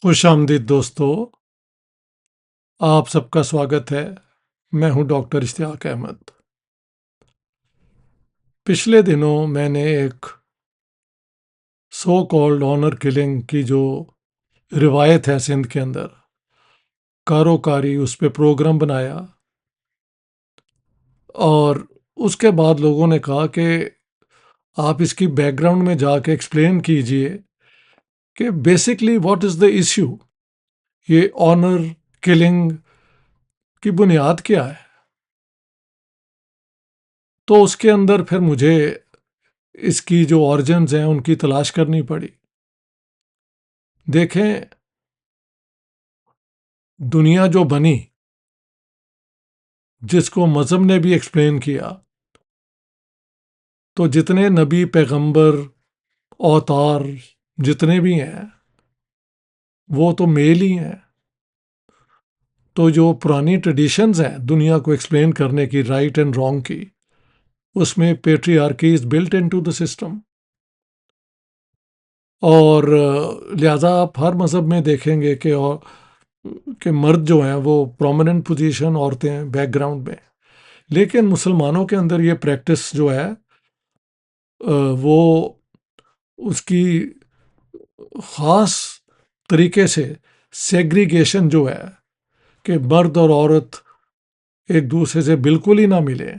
خوش آمدید دوستو، آپ سب کا سواگت ہے۔ میں ہوں ڈاکٹر اشتیاق احمد۔ پچھلے دنوں میں نے ایک سو کالڈ آنر کلنگ کی جو روایت ہے سندھ کے اندر، کاروکاری اس پہ پروگرام بنایا، اور اس کے بعد لوگوں نے کہا کہ آپ اس کی بیک گراؤنڈ میں جا کے ایکسپلین کیجئے کہ basically what is the issue, یہ آنر کلنگ کی بنیاد کیا ہے۔ تو اس کے اندر پھر مجھے اس کی جو آرجنز ہیں ان کی تلاش کرنی پڑی۔ دیکھیں، دنیا جو بنی، جس کو مذہب نے بھی ایکسپلین کیا، تو جتنے نبی، پیغمبر، اوتار جتنے بھی ہیں وہ تو میل ہی ہیں۔ تو جو پرانی ٹریڈیشنز ہیں دنیا کو ایکسپلین کرنے کی، رائٹ اینڈ رانگ کی، اس میں patriarchy is built into the system. اور لہٰذا آپ ہر مذہب میں دیکھیں گے کہ مرد جو ہیں وہ پرومیننٹ پوزیشن، عورتیں بیک گراؤنڈ میں۔ لیکن مسلمانوں کے اندر یہ پریکٹس جو ہے وہ اس کی خاص طریقے سے سیگریگیشن جو ہے کہ مرد اور عورت ایک دوسرے سے بالکل ہی نہ ملے،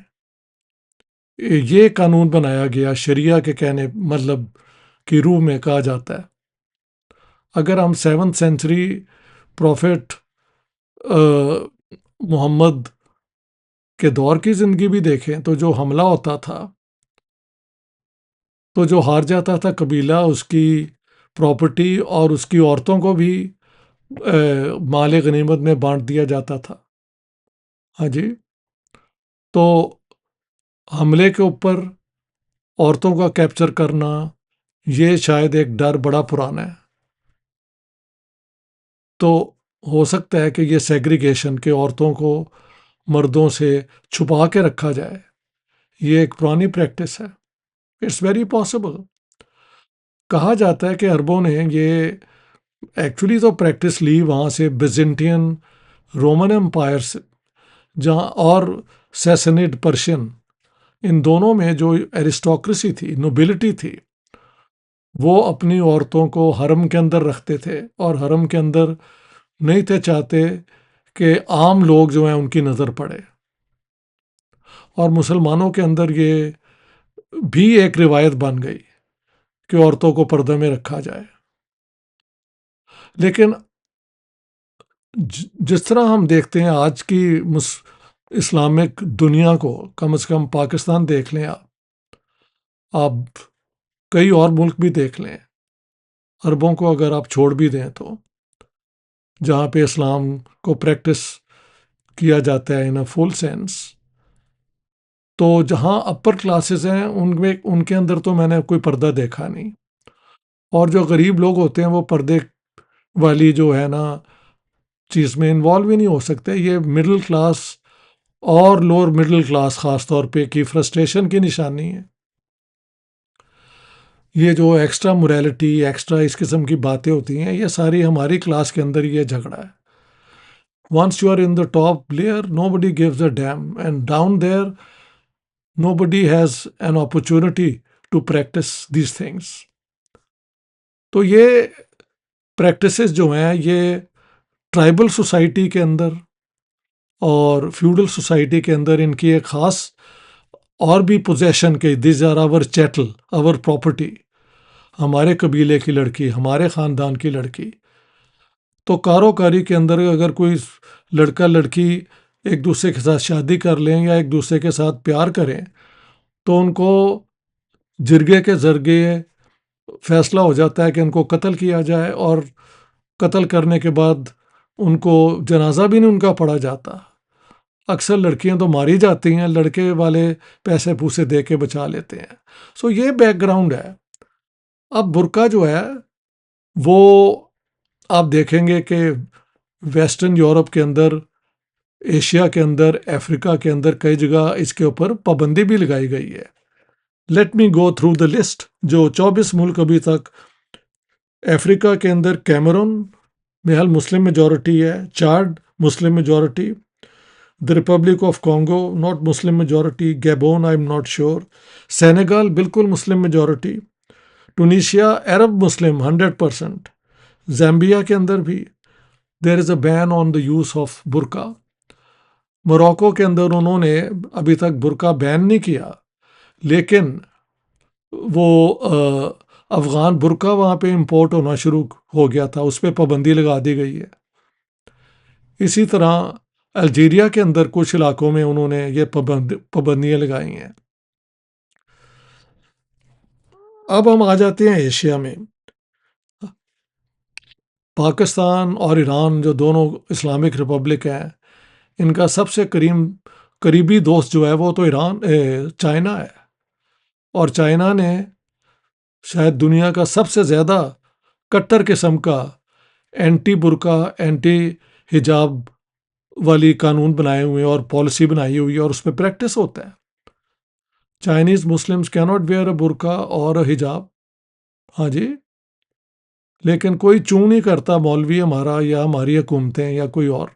یہ قانون بنایا گیا شریعہ کے کہنے مطلب کی روح میں کہا جاتا ہے۔ اگر ہم 7th سینچری پروفٹ محمد کے دور کی زندگی بھی دیکھیں تو جو حملہ ہوتا تھا تو جو ہار جاتا تھا قبیلہ، اس کی پراپرٹی اور اس کی عورتوں کو بھی مال غنیمت میں بانٹ دیا جاتا تھا۔ ہاں جی، تو حملے کے اوپر عورتوں کا کیپچر کرنا، یہ شاید ایک ڈر بڑا پرانا ہے۔ تو ہو سکتا ہے کہ یہ سیگریگیشن کہ عورتوں کو مردوں سے چھپا کے رکھا جائے، یہ ایک پرانی پریکٹس ہے۔ It's very possible. کہا جاتا ہے کہ عربوں نے یہ ایکچولی تو پریکٹس لی وہاں سے بیزنٹین رومن امپائر سے، جہاں اور سیسنڈ پرشین، ان دونوں میں جو ایرسٹوکریسی تھی، نوبلٹی تھی، وہ اپنی عورتوں کو حرم کے اندر رکھتے تھے اور حرم کے اندر نہیں تھے چاہتے کہ عام لوگ جو ہیں ان کی نظر پڑے۔ اور مسلمانوں کے اندر یہ بھی ایک روایت بن گئی کہ عورتوں کو پردے میں رکھا جائے۔ لیکن جس طرح ہم دیکھتے ہیں آج کی اسلامک دنیا کو، کم از کم پاکستان دیکھ لیں، آپ کئی اور ملک بھی دیکھ لیں، عربوں کو اگر آپ چھوڑ بھی دیں تو جہاں پہ اسلام کو پریکٹس کیا جاتا ہے ان اے فل سینس، تو جہاں اپر کلاسز ہیں ان کے اندر تو میں نے کوئی پردہ دیکھا نہیں۔ اور جو غریب لوگ ہوتے ہیں وہ پردے والی جو ہے نا چیز میں انوالو ہی نہیں ہو سکتے۔ یہ مڈل کلاس اور لوور مڈل کلاس خاص طور پہ کی فرسٹریشن کی نشانی ہے۔ یہ جو ایکسٹرا موریلٹی، ایکسٹرا اس قسم کی باتیں ہوتی ہیں، یہ ساری ہماری کلاس کے اندر یہ جھگڑا ہے۔ Once you are in the top layer, nobody gives a damn, and down there nobody has an opportunity to practice these things. تو یہ پریکٹسز جو ہیں یہ ٹرائبل سوسائٹی کے اندر اور فیوڈل سوسائٹی کے اندر ان کی ایک خاص اور بھی پوزیشن کے، these are our chattel, our property, ہمارے قبیلے کی لڑکی، ہمارے خاندان کی لڑکی۔ تو کاروکاری کے اندر اگر کوئی لڑکا لڑکی ایک دوسرے کے ساتھ شادی کر لیں یا ایک دوسرے کے ساتھ پیار کریں تو ان کو جرگے کے ذریعے فیصلہ ہو جاتا ہے کہ ان کو قتل کیا جائے، اور قتل کرنے کے بعد ان کو جنازہ بھی نہیں ان کا پڑھا جاتا۔ اکثر لڑکیاں تو ماری جاتی ہیں، لڑکے والے پیسے پوسے دے کے بچا لیتے ہیں۔ سو یہ بیک گراؤنڈ ہے۔ اب برقع جو ہے وہ آپ دیکھیں گے کہ ویسٹرن یورپ کے اندر، ایشیا کے اندر، افریقہ کے اندر کئی جگہ اس کے اوپر پابندی بھی لگائی گئی ہے۔ Let me go through the list. جو 24 ملک ابھی تک، افریقہ کے اندر کیمرون، محل مسلم میجورٹی ہے. Chad Muslim majority. The Republic of Congo, not Muslim majority. Gabon, I'm not sure. Senegal, بالکل مسلم میجورٹی. ٹونیشیا عرب مسلم 100%. زامبیا کے اندر بھی دیر از اے بین آن دا یوز آف برقع. موراکو کے اندر انہوں نے ابھی تک برقع بین نہیں کیا، لیکن وہ افغان برقع وہاں پہ امپورٹ ہونا شروع ہو گیا تھا، اس پہ پابندی لگا دی گئی ہے. اسی طرح الجیریا کے اندر کچھ علاقوں میں انہوں نے یہ پابندیاں لگائی ہیں. اب ہم آ جاتے ہیں ایشیا میں. پاکستان اور ایران جو دونوں اسلامک ریپبلک ہیں، ان کا سب سے قریبی دوست جو ہے وہ تو چائنا ہے. اور چائنا نے شاید دنیا کا سب سے زیادہ کٹر قسم کا اینٹی برقع اینٹی حجاب والی قانون بنائے ہوئے ہیں اور پالیسی بنائی ہوئی ہے، اور اس پہ پریکٹس ہوتا ہے. چائنیز مسلمس کی ناٹ ویئر اے برقع اور اے حجاب. ہاں جی، لیکن کوئی چوں نہیں کرتا مولوی ہمارا یا ہماری حکومتیں یا کوئی اور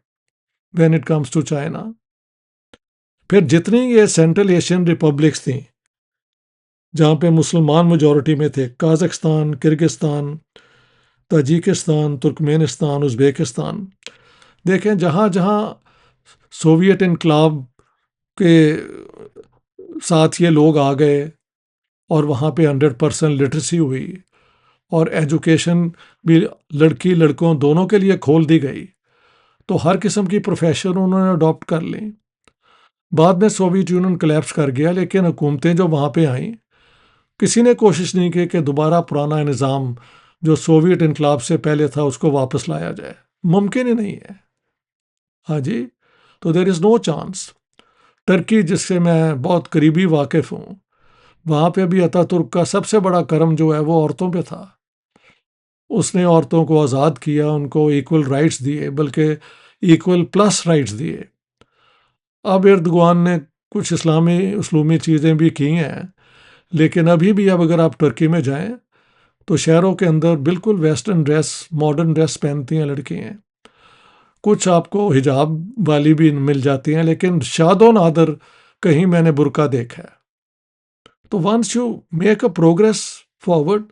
when it comes to China. پھر جتنی یہ سینٹرل ایشین ریپبلکس تھیں جہاں پہ مسلمان میجورٹی میں تھے، قازقستان، کرگستان، تاجکستان، ترکمینستان، ازبیکستان، دیکھیں جہاں جہاں سوویت انقلاب کے ساتھ یہ لوگ آ گئے اور وہاں پہ 100% لٹریسی ہوئی اور ایجوکیشن بھی لڑکی لڑکوں دونوں کے لیے کھول دی گئی، تو ہر قسم کی پروفیشن انہوں نے اڈاپٹ کر لیں. بعد میں سوویت یونین کلیپس کر گیا، لیکن حکومتیں جو وہاں پہ آئیں کسی نے کوشش نہیں کی کہ دوبارہ پرانا نظام جو سوویت انقلاب سے پہلے تھا اس کو واپس لایا جائے. ممکن ہی نہیں ہے. ہاں جی، تو دیر از نو چانس. ٹرکی جس سے میں بہت قریبی واقف ہوں، وہاں پہ بھی اتا ترک کا سب سے بڑا کرم جو ہے وہ عورتوں پہ تھا. اس نے عورتوں کو آزاد کیا، ان کو ایکول رائٹس دیے، بلکہ ایکول پلس رائٹس دیے. اب اردگان نے کچھ اسلامی چیزیں بھی کی ہیں، لیکن ابھی بھی اب اگر آپ ٹرکی میں جائیں تو شہروں کے اندر بالکل ویسٹرن ڈریس، ماڈرن ڈریس پہنتی ہیں لڑکیاں. کچھ آپ کو حجاب والی بھی مل جاتی ہیں، لیکن شاد و نادر کہیں میں نے برقع دیکھا ہے. تو once you make a progress forward,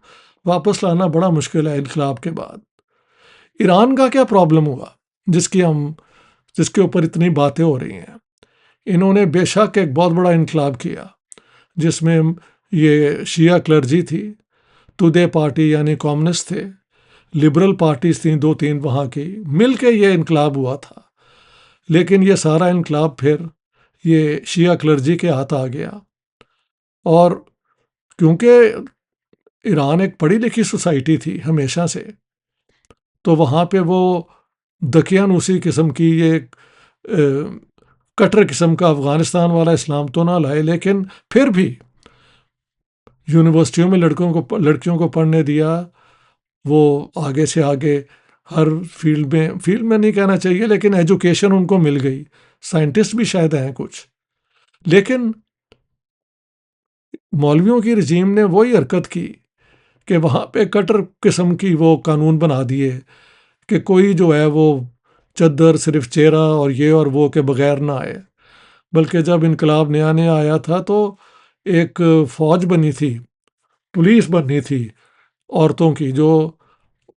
واپس لانا بڑا مشکل ہے انقلاب کے بعد. ایران کا کیا پرابلم ہوا جس کے اوپر اتنی باتیں ہو رہی ہیں؟ انہوں نے بے شک ایک بہت بڑا انقلاب کیا جس میں یہ شیعہ کلرجی تھی، تودے پارٹی یعنی کامونسٹ تھے، لبرل پارٹیز تھیں 2-3 وہاں کی، مل کے یہ انقلاب ہوا تھا. لیکن یہ سارا انقلاب پھر یہ شیعہ کلرجی کے ہاتھ آ گیا. اور کیونکہ ایران ایک پڑھی لکھی سوسائٹی تھی ہمیشہ سے، تو وہاں پہ وہ دقیانوسی قسم کی یہ کٹر قسم کا افغانستان والا اسلام تو نہ لائے، لیکن پھر بھی یونیورسٹیوں میں لڑکیوں کو پڑھنے دیا. وہ آگے سے آگے ہر فیلڈ میں نہیں کہنا چاہیے، لیکن ایجوکیشن ان کو مل گئی. سائنٹسٹ بھی شاید ہیں کچھ. لیکن مولویوں کی رجیم نے وہی حرکت کی کہ وہاں پہ کٹر قسم کی وہ قانون بنا دیے کہ کوئی جو ہے وہ چادر صرف چہرہ اور یہ اور وہ کے بغیر نہ آئے. بلکہ جب انقلاب نیا آیا تھا تو ایک فوج بنی تھی، پولیس بنی تھی عورتوں کی، جو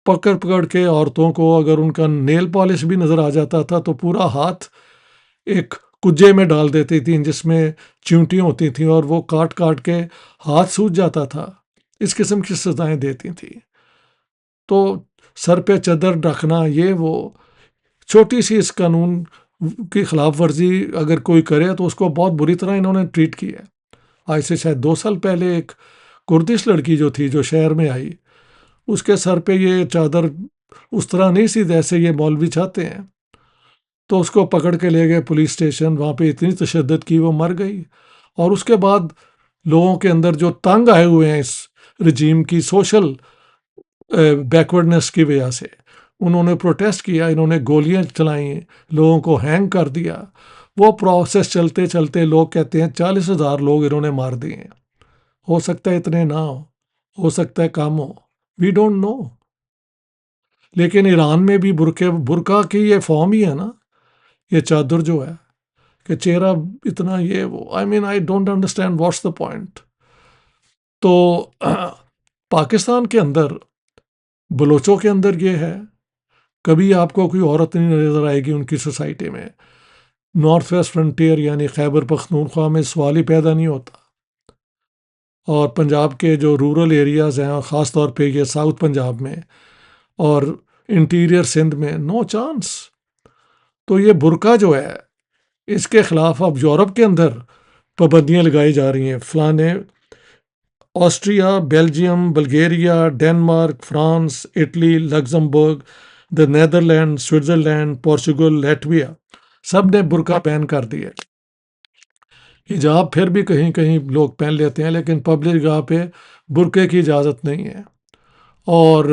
پکڑ کے عورتوں کو اگر ان کا نیل پالش بھی نظر آ جاتا تھا تو پورا ہاتھ ایک کجے میں ڈال دیتی تھیں جس میں چیونٹیاں ہوتی تھیں، اور وہ کاٹ کے ہاتھ سوج جاتا تھا. اس قسم کی سزائیں دیتی تھیں. تو سر پہ چادر رکھنا، یہ وہ چھوٹی سی اس قانون کی خلاف ورزی اگر کوئی کرے تو اس کو بہت بری طرح انہوں نے ٹریٹ کیا ہے. آج سے شاید 2 سال پہلے ایک کردش لڑکی جو تھی جو شہر میں آئی، اس کے سر پہ یہ چادر اس طرح نہیں سی جیسے یہ مولوی چاہتے ہیں، تو اس کو پکڑ کے لے گئے پولیس اسٹیشن. وہاں پہ اتنی تشدد کی وہ مر گئی. اور اس کے بعد لوگوں کے اندر جو تنگ آئے ہوئے ہیں اس رجیم کی سوشل بیکورڈنس کی وجہ سے، انہوں نے پروٹیسٹ کیا، انہوں نے گولیاں چلائیں، لوگوں کو ہینگ کر دیا. وہ پروسیس چلتے چلتے لوگ کہتے ہیں 40,000 لوگ انہوں نے مار دیے ہیں. ہو سکتا ہے اتنے نہ ہو سکتا ہے کم ہو، وی ڈونٹ نو. لیکن ایران میں بھی برقع کی یہ فارم ہی ہے نا، یہ چادر جو ہے کہ چہرہ اتنا یہ وہ، I mean I don't understand what's the point. تو پاکستان کے اندر بلوچوں کے اندر یہ ہے، کبھی آپ کو کوئی عورت نہیں نظر آئے گی ان کی سوسائٹی میں. نارتھ ویسٹ فرنٹیئر یعنی خیبر پختونخوا میں سوال ہی پیدا نہیں ہوتا. اور پنجاب کے جو رورل ایریاز ہیں، خاص طور پہ یہ ساؤتھ پنجاب میں اور انٹیریئر سندھ میں، نو چانس. تو یہ برقع جو ہے اس کے خلاف اب یورپ کے اندر پابندیاں لگائی جا رہی ہیں. فلانے Austria, Belgium, Bulgaria, Denmark, France, Italy, Luxembourg, the Netherland, Switzerland, Portugal, Latvia, سب نے برقع بین کر دیے. حجاب پھر بھی کہیں کہیں لوگ پہن لیتے ہیں، لیکن پبلک جگہ پہ برقعے کی اجازت نہیں ہے. اور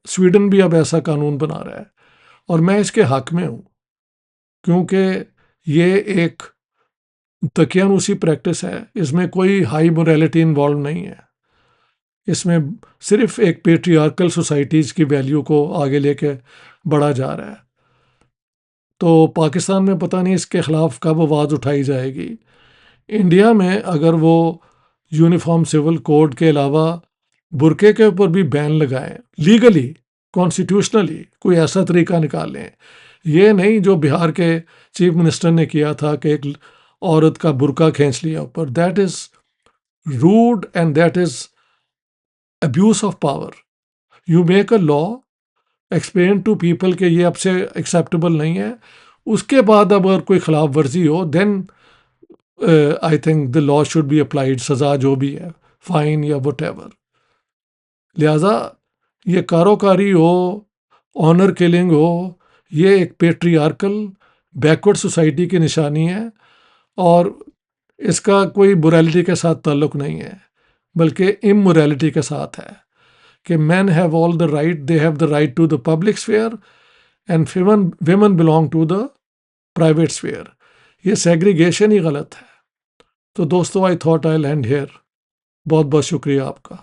سویڈن بھی اب ایسا قانون بنا رہا ہے، اور میں اس کے حق میں ہوں، کیونکہ یہ ایک دقیانوسی پریکٹس ہے. اس میں کوئی ہائی موریلٹی انوالو نہیں ہے. اس میں صرف ایک پیٹریارکل سوسائٹیز کی ویلیو کو آگے لے کے بڑھا جا رہا ہے. تو پاکستان میں پتہ نہیں اس کے خلاف کب آواز اٹھائی جائے گی. انڈیا میں اگر وہ یونیفارم سول کوڈ کے علاوہ برقعے کے اوپر بھی بین لگائیں لیگلی، کانسٹیٹیوشنلی، کوئی ایسا طریقہ نکالیں، یہ نہیں جو بہار کے چیف منسٹر نے کیا تھا کہ ایک عورت کا برقع کھینچ لیا اوپر. That is rude and that is abuse of power. You make a law, explain to people کہ یہ اب سے ایکسیپٹیبل نہیں ہے. اس کے بعد اب اگر کوئی خلاف ورزی ہو، then I think the law should be applied, سزا جو بھی ہے، فائن یا وٹ ایور. لہٰذا یہ کاروکاری ہو، آنر کلنگ ہو، یہ ایک پیٹریارکل بیکورڈ سوسائٹی کی نشانی ہے، اور اس کا کوئی موریلٹی کے ساتھ تعلق نہیں ہے، بلکہ اموریلٹی کے ساتھ ہے کہ men have all the right, they have the right to the public sphere and women belong to the private sphere. یہ سیگریگیشن ہی غلط ہے. تو دوستو، I thought I land here. بہت بہت شکریہ آپ کا.